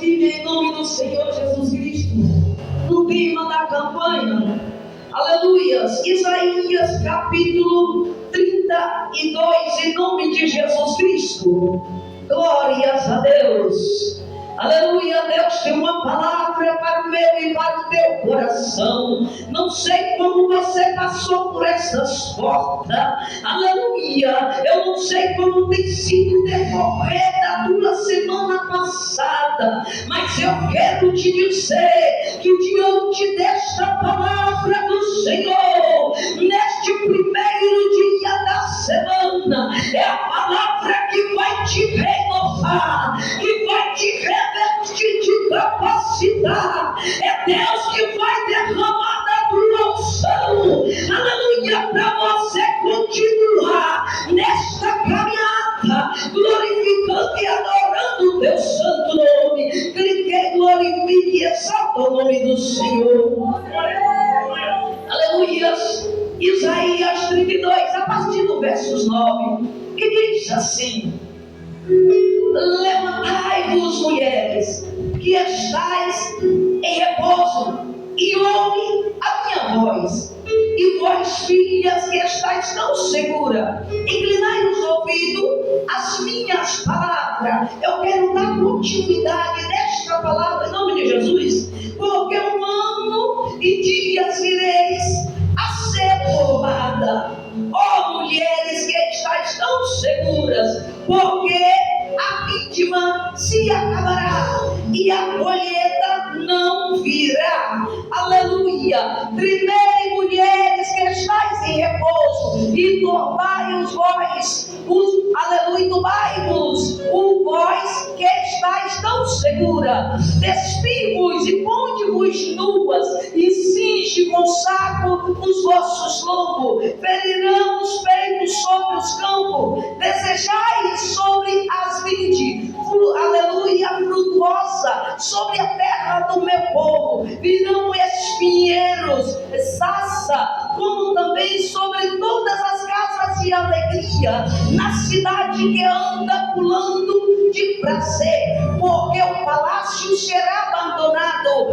Bíblia em nome do Senhor Jesus Cristo, no tema da campanha, aleluias, Isaías capítulo 32, em nome de Jesus Cristo. Glórias a Deus. Aleluia. Deus tem uma palavra para o meu e para o teu coração. Não sei como você passou por essas portas, aleluia. Eu não sei como tem sido o decorrer da tua semana passada, mas eu quero te dizer que diante desta palavra do Senhor, neste primeiro dia da semana, é a palavra que vai te renovar, que vai te revestir de capacidade. É Deus que vai derramar da tua unção, aleluia, para você continuar nesta caminhada, glorificando e adorando o teu santo nome. Clique, glorifique e exalta o nome do Senhor. Aleluia. Isaías 32, a partir do versos 9, que diz assim: levantai-vos, mulheres, que estáis em repouso, e ouve a minha voz. E vós, filhas, que estáis tão segura, inclinai os ouvidos às minhas palavras. Eu quero dar continuidade nesta palavra em nome de Jesus, porque um ano e dias vireis a ser formada. Ó mulheres que estáis tão seguras, porque a vítima se acabará e a colheita não virá. Aleluia. Tremei, mulheres que estáis em repouso, e turbai-os vós, aleluia, turbai-vos, o vós que estáis tão segura. Despide-vos e ponde-vos nuas, e cinge com saco os vossos lombos. Ferirão os peitos sobre os campos, desejai sobre as vindes, aleluia, frutuosa sobre a terra do meu povo. Virão espinheiros, saça, como também sobre todas as casas de alegria, na cidade que anda pulando de prazer, porque o palácio será abandonado,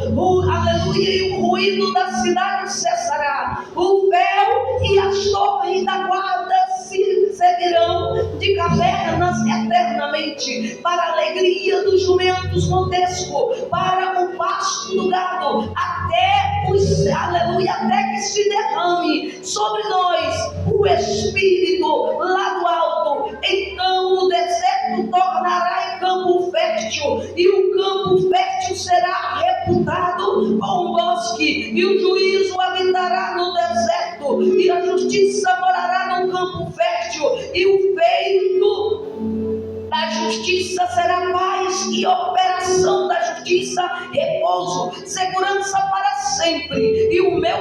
aleluia, e o ruído da cidade cessará. O véu e as torres da guarda se servirão de cavernas eternamente, para a alegria dos jumentos contesco, para o pasto do gado, aleluia, até que se derrame sobre nós o Espírito lá do alto. Então o deserto tornará em campo fértil, e o campo fértil será reputado com um bosque, e o juízo habitará no deserto, e a justiça morará no campo fértil, e o feito da justiça será paz, e operação da justiça repouso, segurança para sempre. E o meu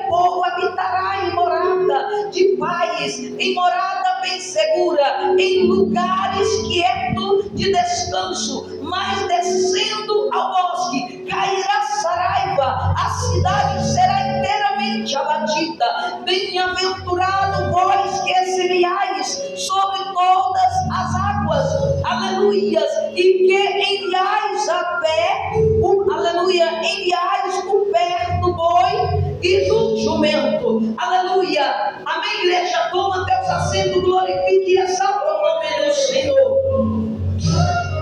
povo habitará em morada de paz, em morada bem segura, em lugares quietos de descanso. Mas descendo ao bosque cairá saraiva, a cidade será inteiramente abatida. Bem-aventurado vós que semeais sobre todas as águas, aleluias, e que enviais a pé, enviais o pé do boi e do jumento. Aleluia. Amém, igreja? Toma teus assentos, glorifique e exalta o nome do Senhor.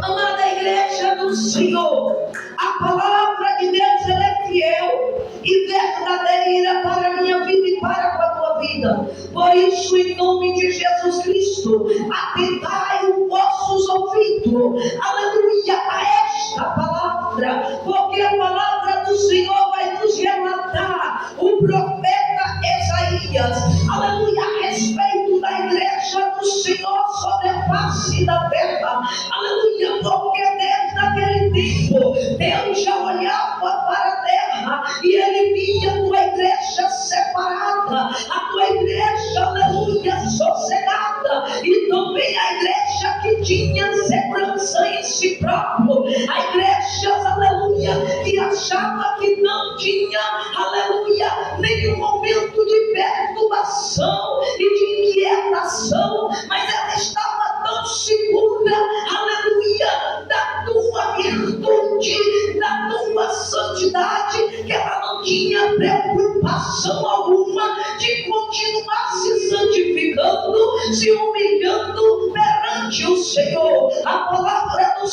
Amada igreja do Senhor, a palavra de Deus, ela é fiel e verdadeira para a minha vida e para a tua vida. Por isso, em nome de Jesus Cristo, atentai os vossos ouvidos, aleluia, a esta palavra, porque a palavra do Senhor vai nos relatar o profeta Isaías, aleluia, a respeito da igreja do Senhor sobre a face da terra, aleluia, porque desde aquele tempo Deus já olhava para a terra e ele via a tua igreja separada, a tua igreja, aleluia, sossegada, e também a igreja que tinha segurança em si próprio, a igreja, aleluia, que achava que não tinha, aleluia, nenhum momento de perturbação e de inquietação, mas ela estava tão segura, aleluia, da tua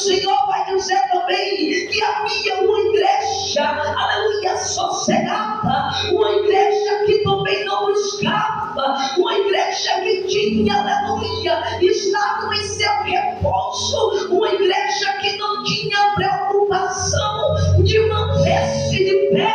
Senhor vai dizer também que havia uma igreja, aleluia, sossegada, uma igreja que também não buscava, uma igreja que tinha, aleluia, estado em seu repouso, uma igreja que não tinha preocupação de manter-se de pé,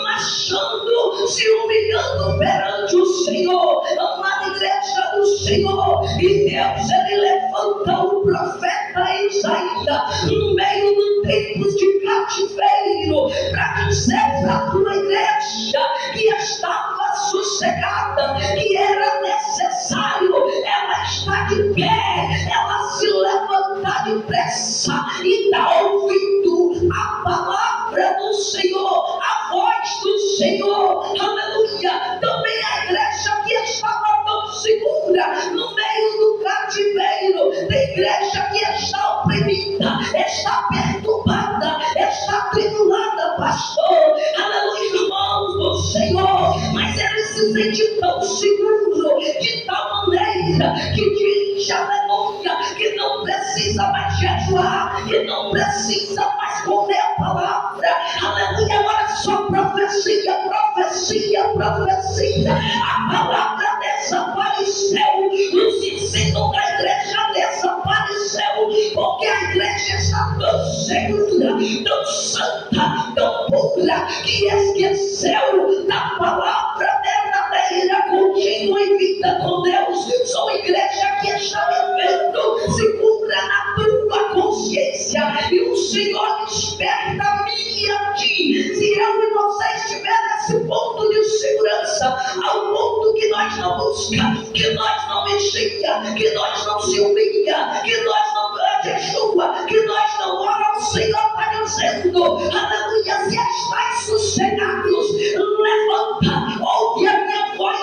marchando, se humilhando perante o Senhor, amada igreja do Senhor. E Deus, ele levanta o profeta Isaías no meio do tempo de cativeiro para dizer para a tua igreja que estava sossegada, que era necessário ela estar de pé, ela se levantar depressa e dar ouvido à palavra do Senhor, à voz do Senhor, aleluia. Também a igreja que estava tão segura no meio do cativeiro, da igreja que está oprimida, está perturbada, está tribulada, pastor, aleluia, irmãos do Senhor, mas ele se sente tão seguro, de tal maneira que diz, aleluia, que não precisa mais jejuar, que não precisa mais comer a palavra, aleluia. Agora só profecia, profecia, profecia. A palavra desapareceu, os ensinos da igreja desapareceu, porque a igreja está tão segura, tão santa, tão pura, que esqueceu da palavra verdadeira, contínua em vida com Deus. São igreja que está vivendo segura na tua consciência, e o Senhor desperta a mim e a ti. Se eu e você estiver nesse ponto de segurança, ao ponto que nós não buscamos, que nós não vigia, que nós não se humilha, que nós não jejua, que nós não oramos, o Senhor está dizendo, aleluia, se estáis sossegados, levanta, ouve a minha voz,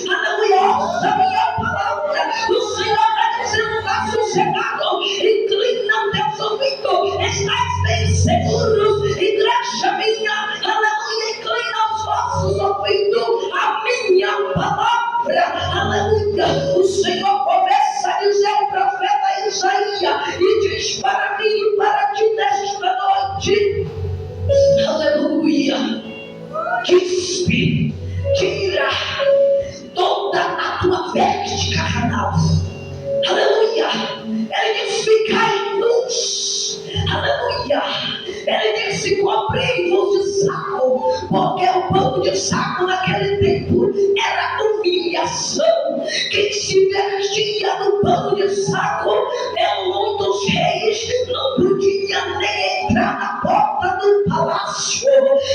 aleluia, ouça a minha palavra. O Senhor está dizendo, está sossegado, inclina teus ouvidos, estáis bem seguros, igreja minha, aleluia, inclina os vossos ouvidos, a minha palavra, aleluia. O Senhor começa a dizer ao profeta Isaías e diz para mim e para ti nesta noite, aleluia, dispe, tira toda a tua veste carnal, aleluia. Ele diz, ficai nus, aleluia. Ele disse, cobrei-vos de saco, porque o pano de saco naquele tempo era humilhação. Quem se vestia no pano de saco, um dos reis não podia nem entrar na porta do palácio,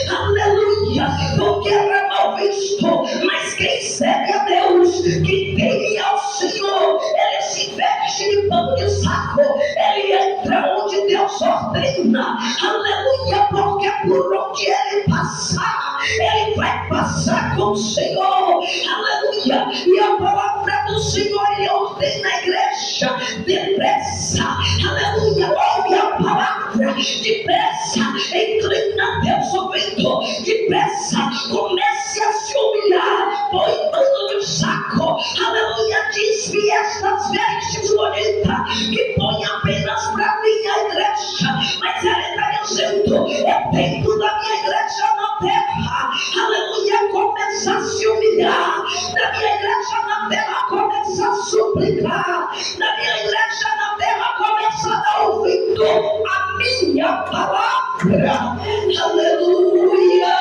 aleluia, porque era mal visto. Mas quem serve a Deus, que teme ao Senhor, ele se veste de pano de saco, ele entra onde Deus ordena, aleluia, porque por onde ele passar, ele vai passar com o Senhor, aleluia. E a palavra do Senhor, ele ordena a igreja, depressa, aleluia, ouve a palavra, depressa, inclina teus ouvidos, depressa, comece a se humilhar, põe pano de saco, aleluia, desvie estas vestes bonitas, que põe apenas para minha igreja, mas ele está dizendo, é tempo da minha igreja na terra, aleluia, começar a se humilhar, da minha igreja na terra começar a suplicar, da minha igreja na terra começar a dar ouvido a minha palavra, aleluia.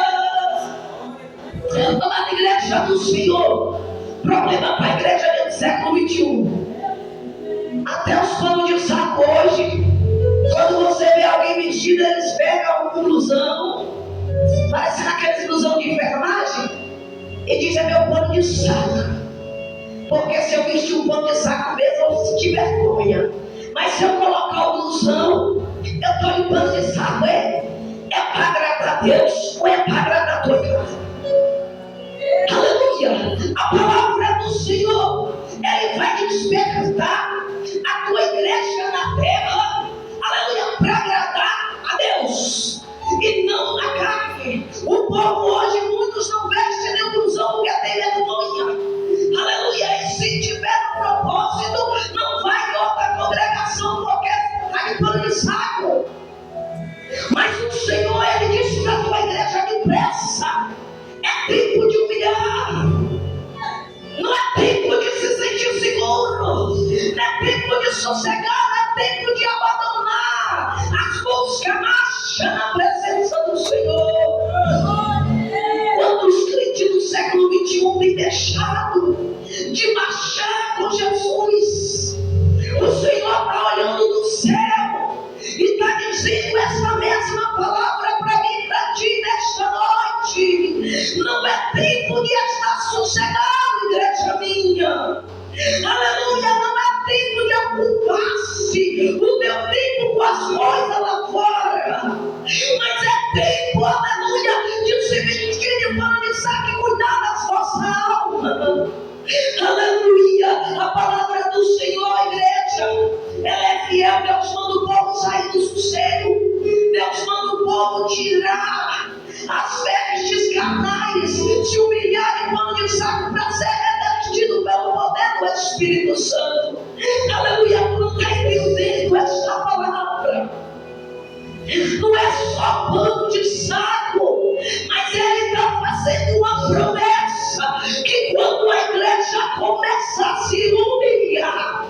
Amada igreja do Senhor, problema para a igreja do século XXI, até os panos de saco hoje, quando você vê alguém vestido, eles pegam um blusão, parece aqueles blusão de enfermagem, e dizem, é meu pano de saco, porque se eu vestir um pano de saco mesmo, eu vou sentir vergonha, mas se eu colocar o blusão, eu estou de pano de saco, é para agradar a Deus, ou é para agradar a tua casa? Aleluia. A palavra do Senhor, ele vai despertar a tua igreja na terra, aleluia, para agradar a Deus e não a carne. O povo hoje, muitos não vestem nem o blusão porque tem vergonha, aleluia. E se tiver um propósito, não vai em outra congregação porque está de pano de saco. Mas o Senhor, Ele disse para a tua igreja: depressa. É tempo de humilhar. Não é tempo de se sentir seguro. Não é tempo de sossegar. Não é tempo de abandonar as buscas. Marcha na presença do Senhor. Quantos crentes do século XXI têm deixado de marchar com Jesus? O Senhor está olhando do céu e está dizendo essa mesma palavra para mim e para ti nesta noite. Não é tempo de estar sossegado, igreja minha. Aleluia, não é tempo de ocupar-se o teu tempo com as coisas lá fora. Mas é tempo, aleluia, de se vestir de pano de saco e cuidar da vossa alma. Aleluia, a palavra do Senhor, igreja, ela é fiel. Deus manda o povo sair do sossego. Deus manda o povo tirar as vestes carnais, se humilhar em pano de saco para ser revestido pelo poder do Espírito Santo. Aleluia, tu não está entendendo esta palavra. Não é só pano de saco, mas Ele está fazendo uma promessa que quando a igreja começar a se humilhar,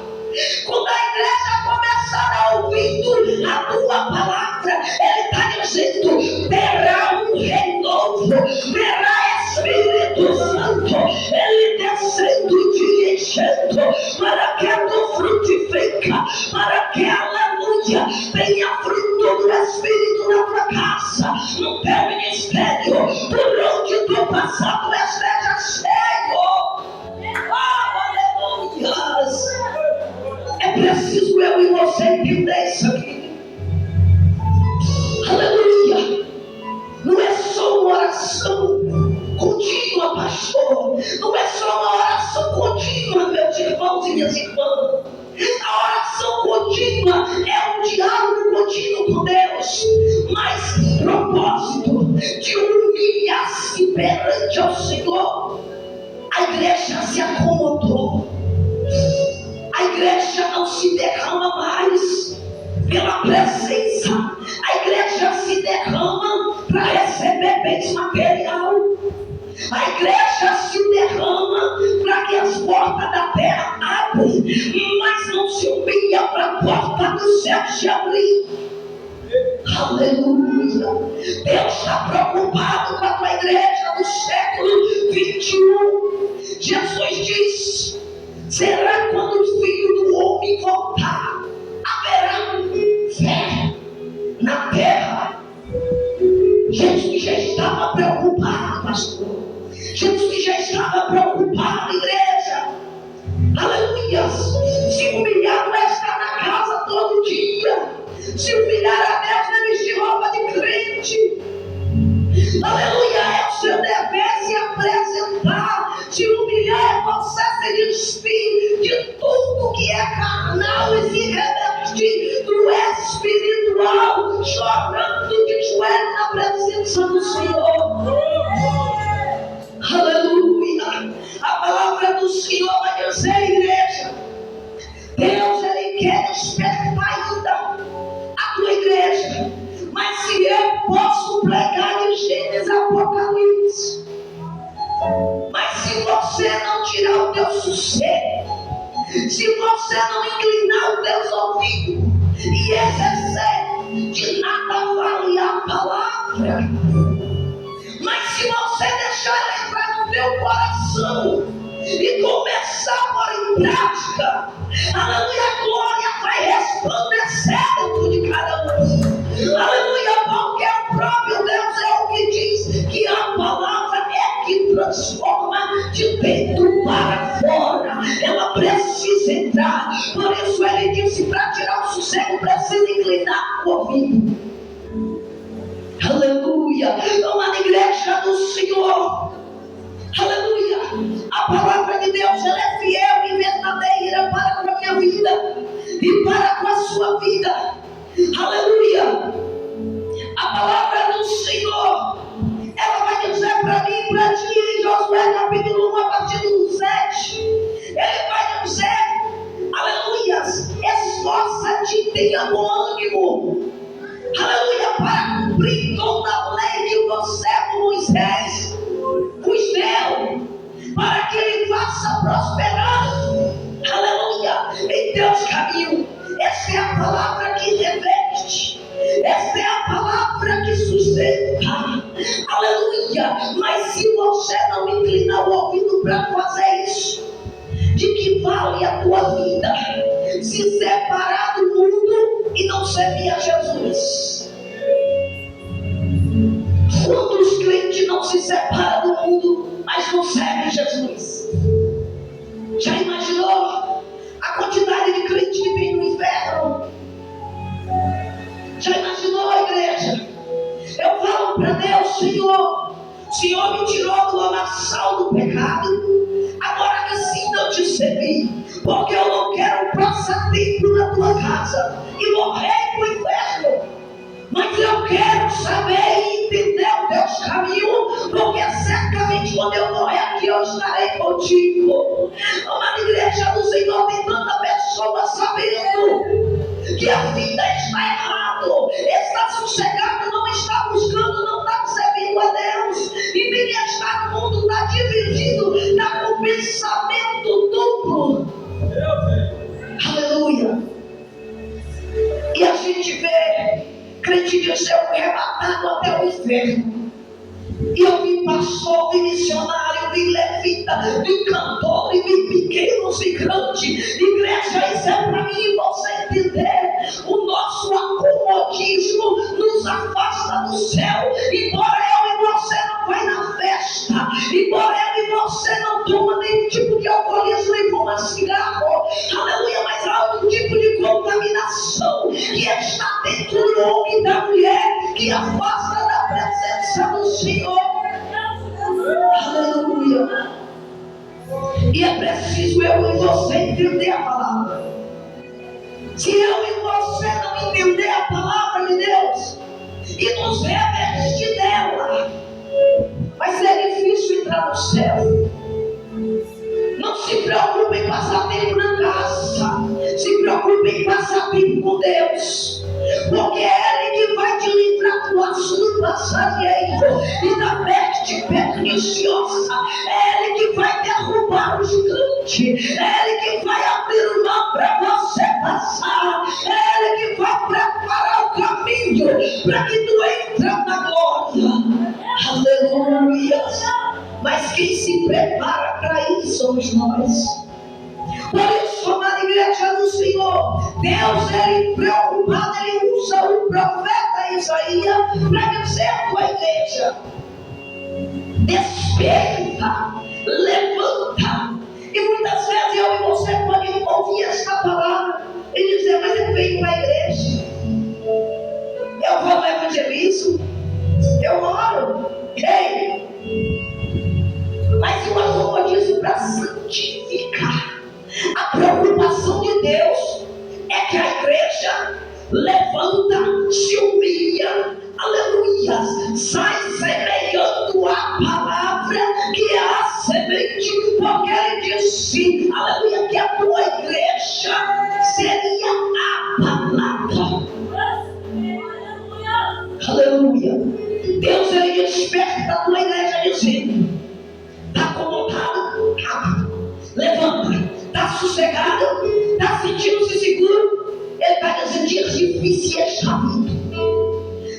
quando a igreja começar a ouvir a tua palavra, Ele está dizendo: terá um renovo, terá Espírito Santo, Ele descendo e te enchendo, para que tu frutifica, para que, aleluia, tenha fruto do Espírito na tua casa, no teu ministério, por onde tu passar, tu esteja cheio. Aleluia. É preciso eu e você entender isso aqui. Aleluia. Não é só uma oração contínua, pastor. Não é só uma oração contínua, meus irmãos e minhas irmãs. A oração contínua é um diálogo contínuo com Deus. Mas propósito de humilhar-se perante ao Senhor. A igreja se acomodou. A igreja não se derrama mais pela presença. A igreja se derrama para receber bens material. A igreja se derrama para que as portas da terra abrem, mas não se humilha para a porta do céu se abrir. Aleluia. Deus está preocupado com a tua igreja do século 21. Jesus disse: será quando o Filho do Homem voltar, haverá fé na terra. Jesus já estava preocupado, pastor. Jesus já estava preocupado, igreja. Aleluia. Se humilhar não é estar na casa todo dia. Se humilhar a Deus não é vestir roupa de crente. Aleluia, é o seu dever se apresentar. Se humilhar é você se despir de tudo que é carnal e se revestir do espiritual, chorando de joelho na presença do Senhor. Aleluia. A palavra do Senhor vai dizer, igreja, Deus, Ele quer despertar ainda a tua igreja. Mas se eu posso pregar de Gênesis a Apocalipse, mas se você não tirar o teu sossego, se você não inclinar os teus ouvidos e exercer, de nada vale a palavra. Mas se você deixar ela entrar no teu coração e começar a pôr em prática, aleluia, a glória vai resplandecer dentro de cada um. Aleluia, porque o próprio Deus é o que diz que a palavra é que transforma de dentro para fora. Ela precisa entrar. Por isso Ele disse: para tirar o sossego precisa inclinar o ouvido. Aleluia. Uma igreja do Senhor. Aleluia. A palavra de Deus, ela é fiel e verdadeira para com a minha vida e para com a sua vida. Aleluia. A palavra do Senhor, ela vai dizer para mim e para ti em Josué capítulo 1 a partir do 7. Ele vai dizer, aleluia, esforça-te, tenha bom ânimo, para cumprir toda a lei que o meu servo Moisés vos deu, para que ele faça prosperar, aleluia, em teus caminhos. Essa é a palavra que reveste, essa é a palavra que sustenta, aleluia. Mas se você não inclinar o ouvido para fazer isso, de que vale a tua vida se separar do mundo e não servir a Jesus? Quantos crentes não se separam do mundo, mas não servem Jesus? Já imaginou a quantidade de crentes que vem no inferno? Já imaginou, igreja? Eu falo para Deus: Senhor, o Senhor me tirou do lamaçal do pecado, agora me ensina a te servir, porque eu não quero passar tempo na tua casa e morrer no inferno. Mas eu quero saber e entender os teus caminhos, porque certamente quando eu morrer aqui eu estarei contigo. Amada igreja do Senhor, tem tanta pessoa sabendo que a vida está errada, está sossegado, não está buscando, não está servindo a Deus, e nem está no mundo, está dividido, está com pensamento duplo. Aleluia. E a gente vê crente de céu foi arrebatado até o inferno. E eu vi pastor, vi missionário, vi levita, vi cantor, e vi pequenos e grandes. Igreja, isso é para mim e você entender. O nosso acomodismo nos afasta do céu. Embora eu e você não vai na festa, embora eu e você não toma nenhum tipo de alcoolismo e fuma cigarro, aleluia, mas há algum tipo de contaminação que está dentro do homem e da mulher, que afasta da presença do Senhor. Aleluia. E é preciso eu e você entender a palavra. Se eu e você não entender a palavra de Deus e nos revestir dela, vai ser difícil entrar no céu. Não se preocupe em passar tempo na casa, se preocupe em passar tempo com Deus, porque é Ele que vai te livrar do assunto passageiro e da peste perniciosa. É Ele que vai derrubar o gigante, é Ele que vai abrir o mar para você passar, é Ele que vai preparar o caminho para que tu entre na glória. Aleluia. Mas quem se prepara para isso somos nós. Por isso, amada igreja do Senhor, Deus, Ele preocupado, Ele usa o profeta Isaías para dizer à tua igreja: desperta, levanta. E muitas vezes eu e você podemos ouvir esta palavra e dizer: mas eu venho para a igreja, eu vou no evangelismo, eu oro, ei. Mas o acomodismo para santificar. A preocupação de Deus é que a igreja levanta, se humilha, aleluia, sai semeando a palavra que é a semente, porque Ele disse, aleluia, que a tua igreja seria a palavra. Aleluia. Deus, Ele desperta a tua igreja dizendo: está acomodado? Levanta. Está sossegado? Está sentindo-se seguro? Ele está dizendo: dias difíceis está vindo.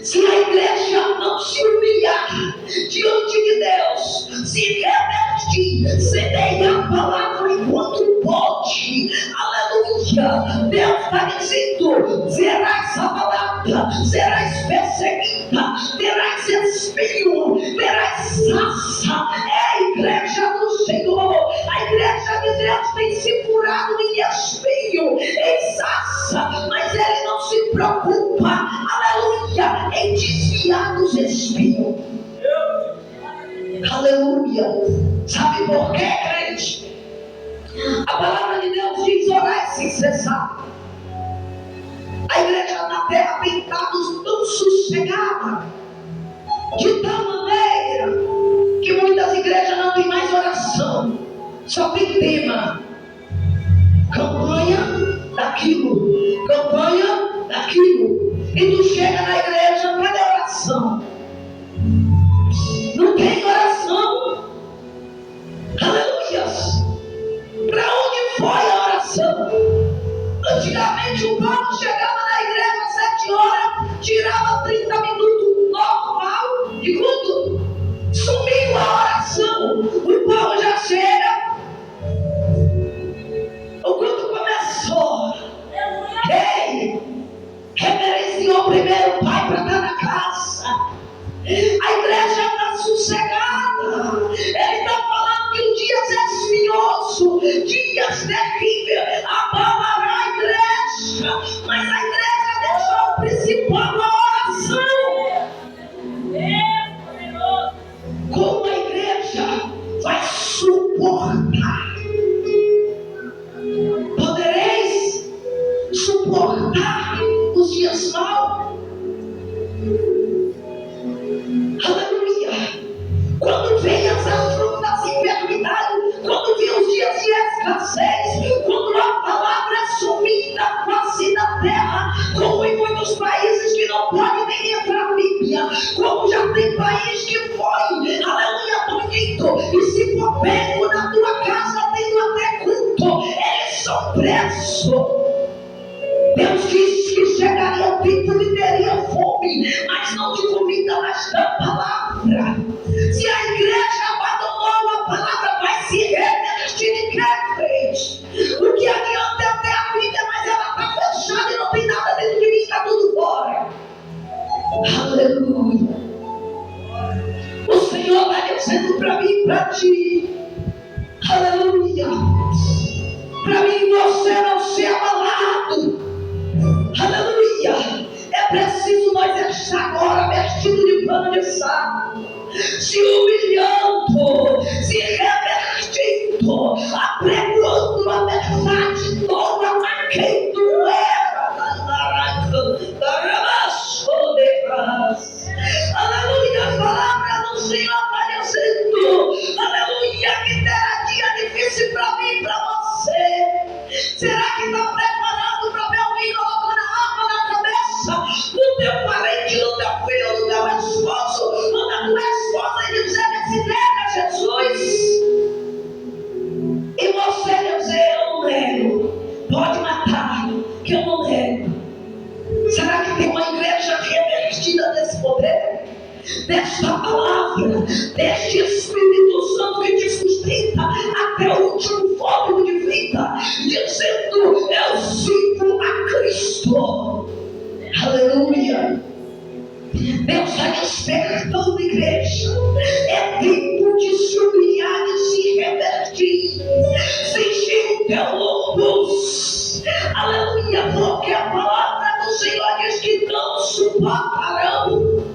Se a igreja não se humilhar diante de Deus, se revertir, semear a palavra enquanto pode, aleluia, Deus está dizendo: serás abalada, serás perseguida, terás espinho, terás sarça. É a igreja do Senhor. A igreja de Deus tem se furado em espinho, em sarça, mas Ele não se preocupa, aleluia, em desviar dos espinhos. Aleluia. Sabe por quê, crente? A palavra de Deus diz: orar sem cessar. A igreja na terra tem estado tão sossegada, de tal maneira que muitas igrejas não têm mais oração, só tem tema, campanha daquilo, campanha daquilo. E tu chega na igreja, cadê dias terríveis abalará a igreja, mas a igreja deixou o principal, a oração. Como a igreja vai suportar? Podereis suportar os dias maus? Aleluia! Quando vem as afrontas das enfermidades, quando vem os dias de escassez, quando a palavra é sumida quase na terra, como em muitos países que não podem nem entrar na Bíblia, como já tem país que foi, aleluia, bonito, e se for pego na tua casa tendo até culto, eles são presos. Deus disse que chegaria o tempo e teria fome, mas não de comida, mas da palavra. Se a igreja abandonou a palavra, vai se revestir de crentes. O que adianta é ter a Bíblia, mas ela está fechada e não tem nada dentro de mim, está tudo fora. Aleluia. O Senhor está dizendo para mim e para ti. Aleluia. Para mim você não ser abalado. Aleluia. É preciso nós estar agora vestido de pano de saco, se humilhando, se revertindo, apregando a verdade toda a quem tu aleluia. A palavra do Senhor está dizendo, aleluia, que terá dia difícil para mim e para você. Será que está preparado para ver alguém colocando a arma na cabeça do teu parente, do teu filho, do teu esposo, ou da tua esposa, e dizer esse nega Jesus? E você dizer, eu não nego. Pode matar, que eu não nego. Será que tem uma igreja revestida desse poder? Desta palavra, deste Espírito Santo que te sustenta até o último fôlego de vida, dizendo, eu sirvo a Cristo. Aleluia. Deus está despertando a igreja. É tempo de se humilhar e se revertir, sentir o teu lombos. Aleluia, porque a palavra do Senhor diz que não suportarão.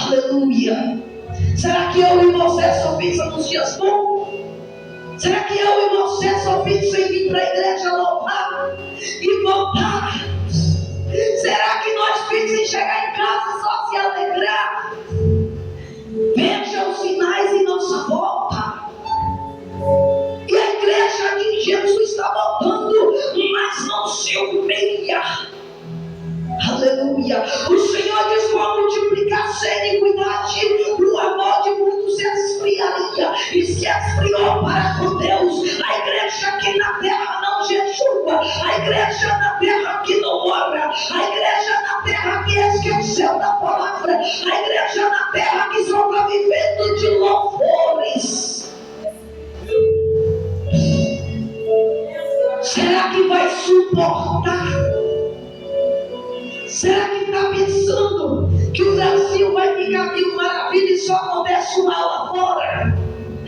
Aleluia. Será que eu e você só pensamos nos dias bons? Será que eu e você só pensamos em vir para a igreja louvar e voltar? Será que nós pensamos em chegar em casa e só se alegrar? Veja os sinais em nossa volta. E a igreja de Jesus está voltando, mas não se humilha. Aleluia. O Senhor diz: quando multiplicasse a iniquidade, o amor de muitos se esfriaria. E se esfriou para com Deus. A igreja aqui na terra não jejua, a igreja na terra que não ora, a igreja na terra que esqueceu da palavra, a igreja na terra que só está vivendo de louvores. Será que vai suportar? Será que está pensando que o Brasil vai ficar mil maravilha e só acontece uma lá fora?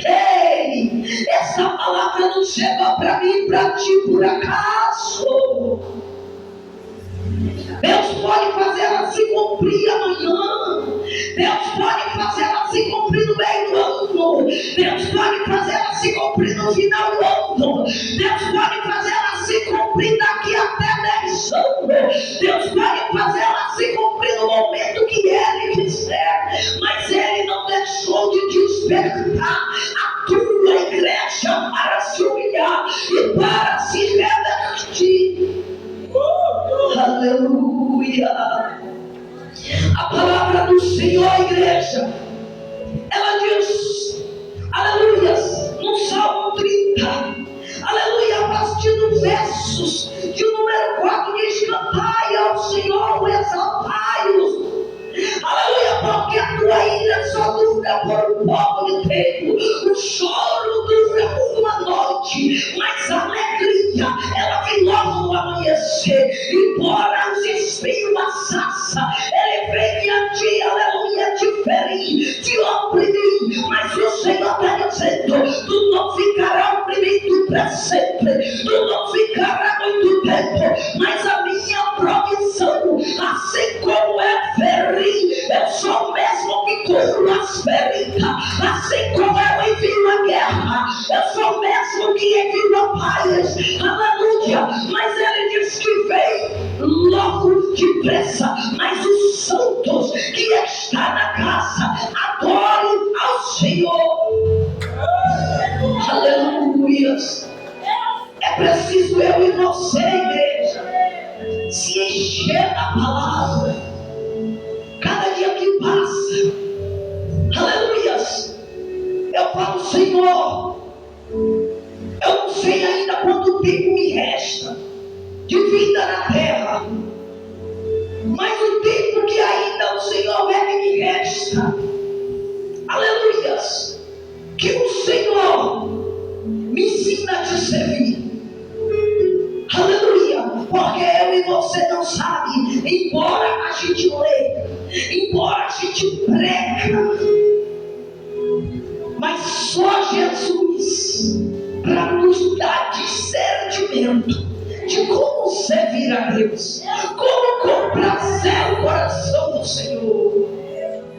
Ei, essa palavra não chegou para mim e para ti por acaso. Deus pode fazer ela se cumprir amanhã. Deus pode fazer ela se cumprir no meio do ano. Deus pode fazer ela se cumprir no final do ano. Deus pode fazer ela se cumprir daqui até 10 anos. Deus pode fazer ela se cumprir no momento que Ele quiser. Mas Ele não deixou de despertar a tua igreja para se humilhar e para se revertir. Aleluia. A palavra do Senhor, igreja, ela diz, aleluia, no Salmo 30, aleluia, a partir dos versos de número 4, diz: cantai ao Senhor, exaltai-os. Aleluia, porque a tua ira só dura por um pouco de tempo, o choro dura uma noite, mas a alegria, ela vem logo no amanhecer. Embora os espinhos da sarça, ele vem a ti, aleluia, te ferir, te oprimir, mas o Senhor está dizendo: tu não ficará oprimido para sempre. Tu não ficará muito tempo, mas a minha provisão, assim como é ferir, eu sou o mesmo que curo as feridas, assim como eu envio a guerra, eu sou o mesmo que envio a paz. Aleluia. Mas ele diz que vem logo depressa. Mas os santos que estão na casa adoram ao Senhor. Aleluia. É preciso eu e você, igreja, se encher da palavra cada dia que passa. Aleluia. Eu falo, Senhor, eu não sei ainda quanto tempo me resta de vida na terra, mas o tempo que ainda o Senhor é que me resta, aleluia, que o Senhor me ensina a te servir. Aleluia. Porque eu e você não sabe, embora a gente lê, embora a gente prega, mas só Jesus para nos dar discernimento de como servir a Deus, como comprazer o coração do Senhor.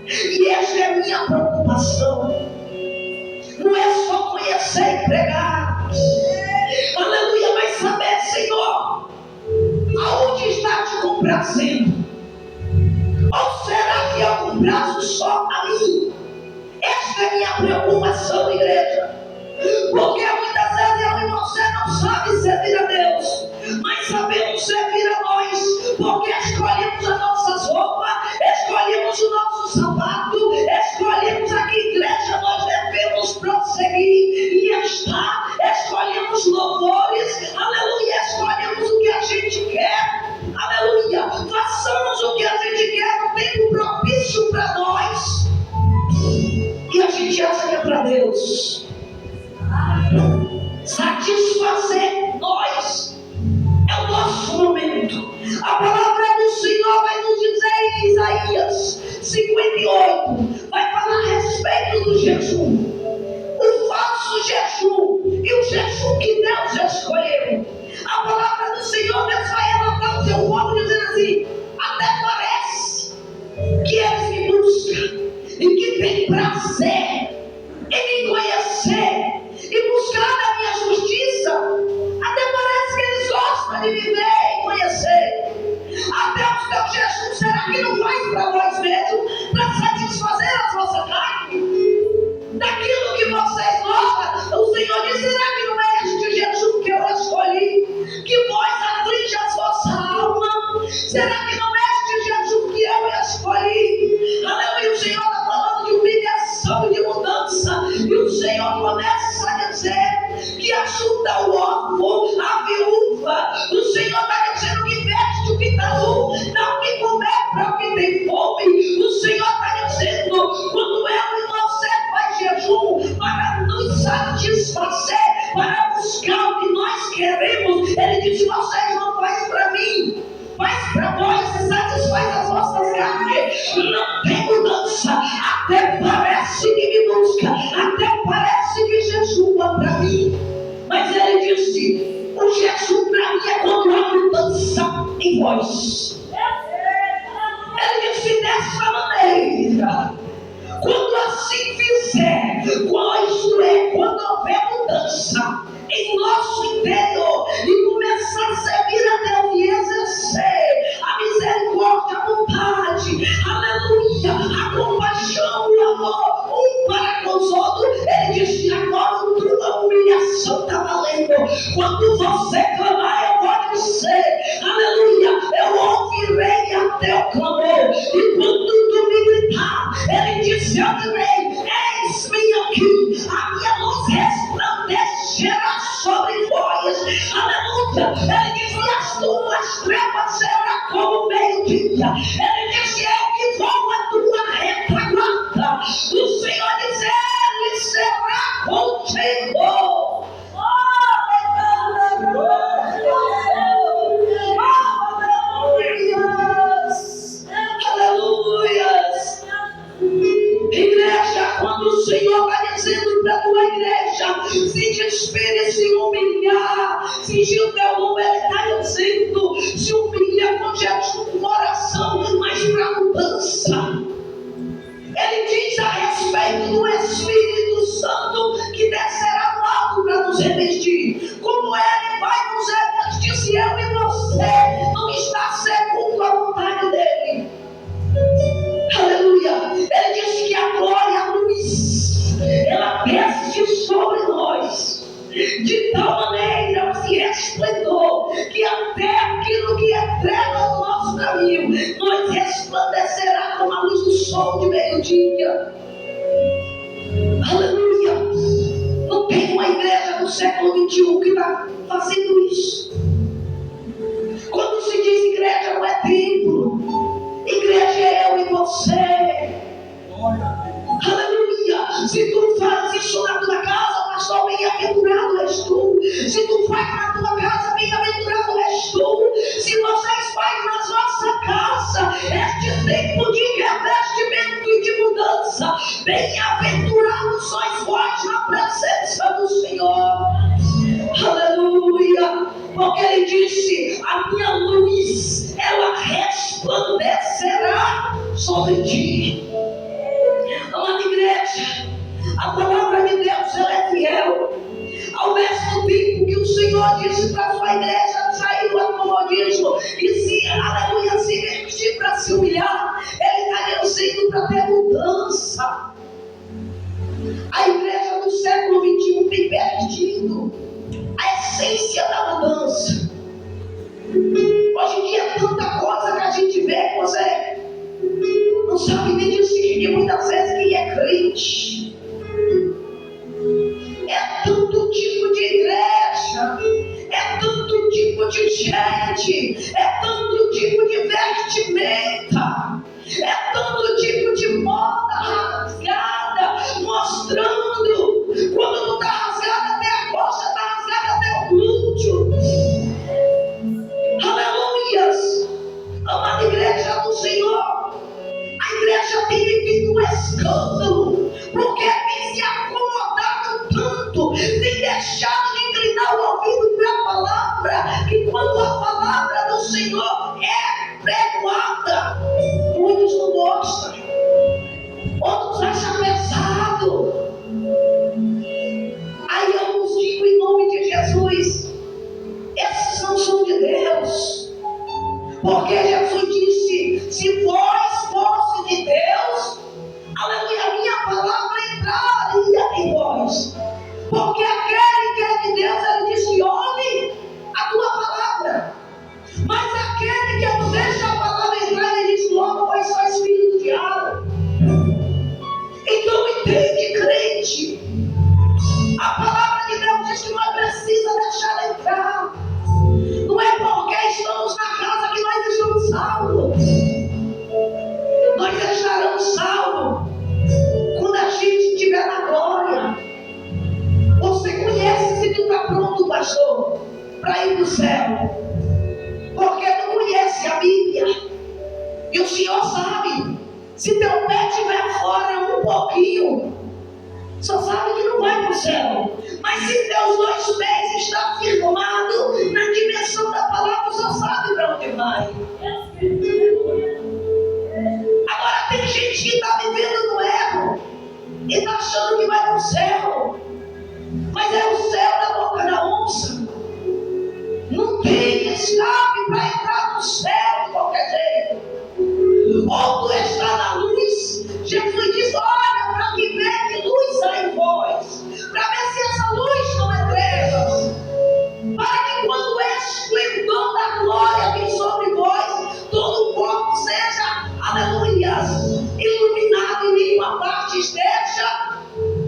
E essa é a minha preocupação. Não é só conhecer e pregar, aleluia, mas saber, Senhor, aonde está te comprazendo? Ou será que eu comprazo só a mim? Esta é a minha preocupação, igreja. Porque muitas vezes eu e você não sabe servir a Deus, mas sabemos servir a nós, porque escolhemos as nossas roupas, escolhemos o nosso sapato, escolhemos a que igreja nós devemos prosseguir e estar, escolhemos louvores, aleluia, escolhemos o que a gente quer, aleluia, façamos o que a gente quer no tempo propício para nós, e a gente acha que é para Deus satisfazer nós. É o nosso momento. A palavra do Senhor vai nos dizer em Isaías 58, vai falar a respeito do jejum, o falso jejum e o jejum que Deus escolheu. A palavra do Senhor, Deus vai relatar o seu povo dizendo assim: até parece que eles me buscam e que tem prazer em me conhecer e buscar a minha justiça. Até parece que eles gostam de me ver e conhecer. Até os teus jejum, será que não faz para nós mesmos, para satisfazer a vossa carne? Daquilo que vocês gostam, o Senhor diz: será que não é este jejum que eu escolhi, que vós aflige a vossa alma? Será que não é este jejum que eu escolhi? Aleluia. O Senhor está falando de humilhação e de mudança, e o Senhor começa a dizer que ajuda o órfão, a viúva. O Senhor está dizendo que veste o que está nu, não que comer para o que tem fome. O Senhor está dizendo, quando eu e você faz jejum para nos satisfazer, para buscar o que nós queremos, Ele diz: vocês não faz para mim, faz para vós e satisfaz as vossas carnes. Não tem mudança. Até parece que me busca, até parece que jejua para mim, mas Ele disse: o jejum para mim é quando há mudança em vós. Ele disse dessa maneira: quando assim fizer, isto é, quando houver mudança em nosso interior e começar a servir a Deus e exercer a misericórdia, a bondade, aleluia, a compaixão, o amor um para com os outros, Ele disse: agora a tua humilhação está valendo. Quando você clamar, eu vou dizer, aleluia, eu ouvirei até o clamor. E quando tu me gritar, Ele disse: eu direi: eis-me aqui, a minha luz resplandecerá sobre vós. Aleluia. Ele disse: as tuas trevas serão como meio-dia. Ele disse: eu que vou a tua retaguarda. O Senhor diz: Ele será contigo. Aleluia. Igreja, aleluia, se despir, se humilhar, fingir o teu nome, ele está dizendo, se humilha com jejum, com oração, mas para mudança. Ele diz a respeito do Espírito Santo que descerá do alto para nos revestir. Como ele vai nos revestir se eu e você não está segundo a vontade dele? Aleluia. Ele diz que a glória, a luz, ela desce sobre nós de tal maneira, esse resplendor, que até aquilo que é treva no nosso caminho nos resplandecerá como a luz do sol de meio-dia. Aleluia. Não tem uma igreja do século XXI que está fazendo isso. Quando se diz igreja, não é templo. Igreja é eu e você. Aleluia. Se tu faz isso na tua casa, pastor, bem-aventurado és tu. Se tu faz na tua casa, bem-aventurado és tu. Se vocês fazem na nossa casa este tempo de revestimento e de mudança, bem-aventurados sois vós na presença do Senhor. Aleluia. Porque ele disse, a minha luz, ela resplandecerá sobre ti. Amada igreja, a palavra de Deus, ela é fiel. Ao mesmo tempo que o Senhor disse para a sua igreja sair do acomodismo e se, aleluia, se vestir para se humilhar, ele está dizendo para ter mudança. A igreja do século XXI tem perdido a essência da mudança. Hoje em dia é tanta coisa que a gente vê que você não sabe nem distinguir muitas vezes quem é crente. É tanto tipo de igreja, é tanto tipo de gente, é tanto tipo de vestimenta, é tanto tipo de moda rasgada, mostrando quando não está rasgada até a coxa, está rasgada até o glúteo. Aleluias. Amada igreja do Senhor, a igreja tem vivido um escândalo, porque tem se acomodado tanto, tem deixado de inclinar o ouvido para a palavra, que quando a palavra do Senhor é pregoada, muitos não gostam, outros acham pesado. Aí eu vos digo em nome de Jesus, esses não são de Deus, porque Jesus disse, se vós fosse de Deus, aleluia, a minha palavra entraria em vós. Porque aquele que é de Deus, ele diz que ouve a tua palavra. Mas aquele que não deixa a palavra entrar, ele diz logo, vai só filho do diabo. Então entende, crente. A palavra de Deus diz que nós precisamos deixar ela entrar. Não é porque estamos na casa que nós estamos salvos. Nós estaremos salvos quando a gente estiver na glória. Você conhece se tu está pronto, pastor, para ir para o céu? Porque tu conhece a Bíblia. E o Senhor sabe. Se teu pé estiver fora um pouquinho, só sabe que não vai para o céu. Mas se teus dois pés estão firmados na dimensão da palavra, só sabe para onde vai. Agora tem gente que está vivendo no erro e está achando que vai para o céu. Mas é o céu da boca da onça. Não tem escape para entrar no céu de qualquer jeito. Ou tu está na luz. Jesus diz, olha para que vê que luz há em vós, para ver se essa luz não é trevas, para que quando o esplendor da glória vem sobre vós, todo o corpo seja, aleluia, iluminado e nenhuma parte esteja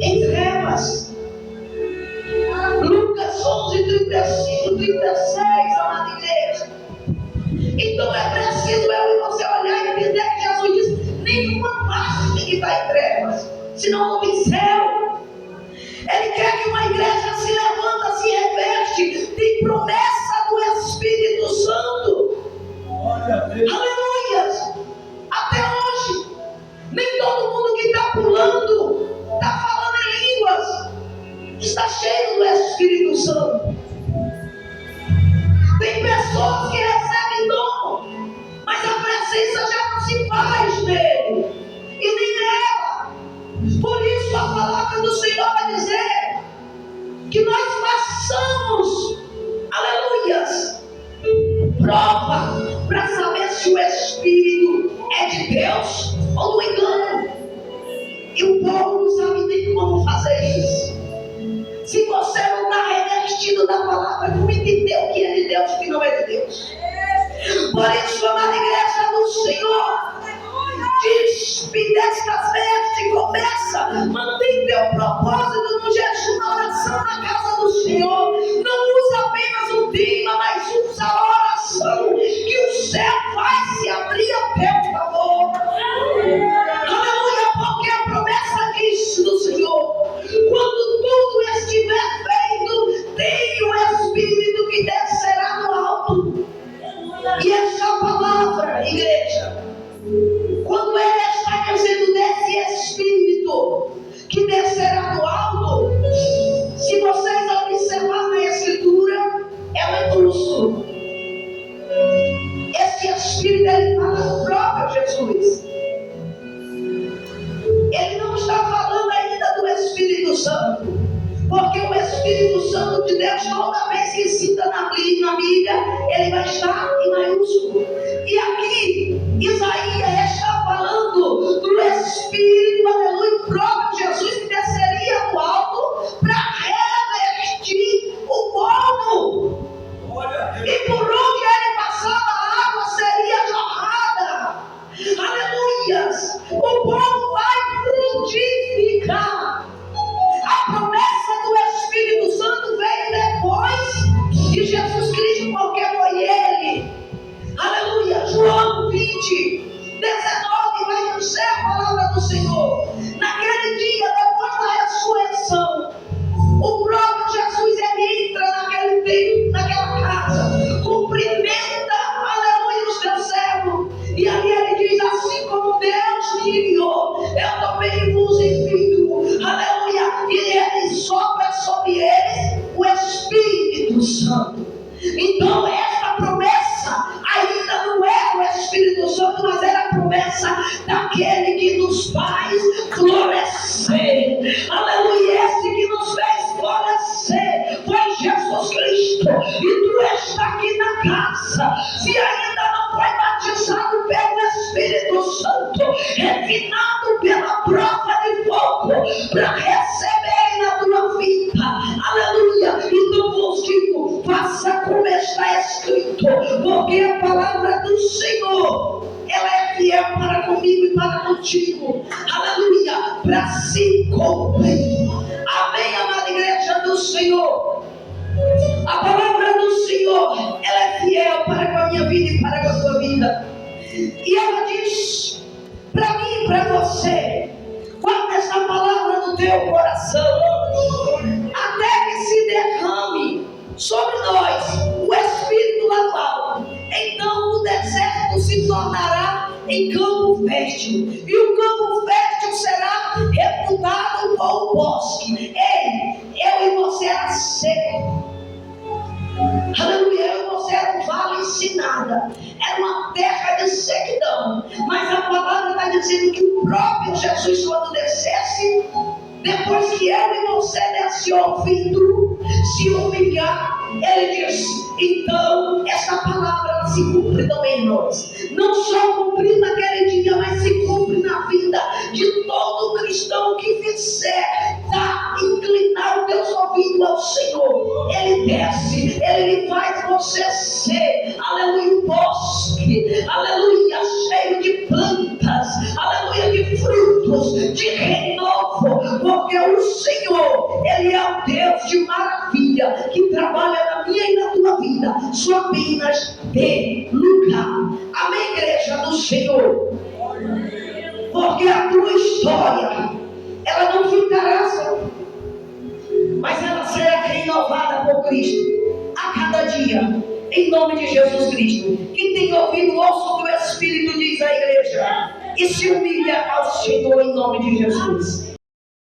em trevas. Lucas 11, 35, 36, amada igreja. Então é preciso eu e você olhar e entender que Jesus diz, nenhuma parte tem que estar em trevas, senão não tem céu. Ele quer que uma igreja se levanta, se reveste, tem promessa do Espírito Santo. Aleluia. Até hoje, nem todo mundo que está pulando está falando em línguas. está cheio do Espírito Santo. Tem pessoas que recebem dom, mas a presença já não se faz nele e nem nela. Por isso a palavra do Senhor vai dizer que nós façamos, aleluias, prova para saber se o Espírito é de Deus ou do engano. E o povo não sabe nem como fazer isso. Se você não está revestido da palavra, como entender o que é de Deus e o que não é de Deus? Por isso, amada igreja do Senhor, despe destas vestes e começa, mantém teu propósito no jejum, na oração, na casa do Senhor. Não usa apenas o clima, mas usa a oração, que o céu vai se abrir a teu favor. Aleluia, porque a promessa diz do Senhor: quando tudo estiver feito, tem o Espírito que descerá do alto. E essa palavra, igreja, quando ele está dizendo desse Espírito que descerá do alto, se vocês observarem na Escritura, é um encurso. Esse Espírito, ele fala do próprio Jesus. Ele não está falando ainda do Espírito Santo, porque o Espírito Santo de Deus, toda vez que cita na Bíblia, ele vai estar em maiúsculo. E aqui, Isaías está falando do Espírito, aleluia, próprio Jesus, que desceria do alto para revestir o povo. E por onde ele passava, a água seria jorrada. Aleluias! O povo vai frutificar. A promessa do Espírito Santo veio depois de Jesus Cristo, porque foi ele. Aleluia! João 20, 19 vai dizer a palavra do Senhor. Naquele dia, depois da ressurreição, o próprio Jesus, ele entra naquele templo, naquela casa, cumprimenta, aleluia, os teus servos. E ali ele diz: assim como Deus me enviou, eu também vos envio. Aleluia. E ele sopra sobre eles o Espírito Santo. Então esta promessa ainda não é o Espírito Santo, mas era a promessa daquele que nos faz florescer. Aleluia. Esse que nos fez florescer foi Jesus Cristo. E tu está aqui na casa, se ainda não foi batizado pelo Espírito Santo, refinado pela prova de fogo, para receber na tua vida. Aleluia. Então vos digo, faça como está escrito, porque a palavra do Senhor, ela é fiel para comigo e para contigo. Aleluia. Para se cumprir. Amém, amada igreja do Senhor. A palavra do Senhor, ela é fiel para com a minha vida e para com a tua vida. E ela diz para mim e para você: guarda essa palavra no teu coração, até que se derrame sobre nós o Espírito lavado. Então o deserto se tornará em campo fértil, e o campo fértil será reputado com o bosque. Ei, eu e você era seco. Aleluia, eu e você era um vale sem nada. Era uma terra de sequidão. Mas a palavra está dizendo que o próprio Jesus, quando descesse, depois que eu e você desse ouvido, se humilhar, ele disse: então essa palavra se cumpre também em nós. Não só cumprir naquele dia, mas se cumpre na vida de todo cristão que fizer, inclinar os teus ouvidos ao Senhor. Ele desce, ele faz você ser, aleluia, um bosque, aleluia, cheio de plantas, aleluia, de frutos, de renovo, porque o Senhor, ele é o Deus de maravilha, que trabalha na minha e na tua vida, só apenas de lugar. Amém, igreja do Senhor? Porque a tua história, ela não ficará só, mas ela será renovada por Cristo a cada dia, em nome de Jesus Cristo. Quem tem ouvido, ouça o que o Espírito diz à igreja, e se humilha ao Senhor em nome de Jesus.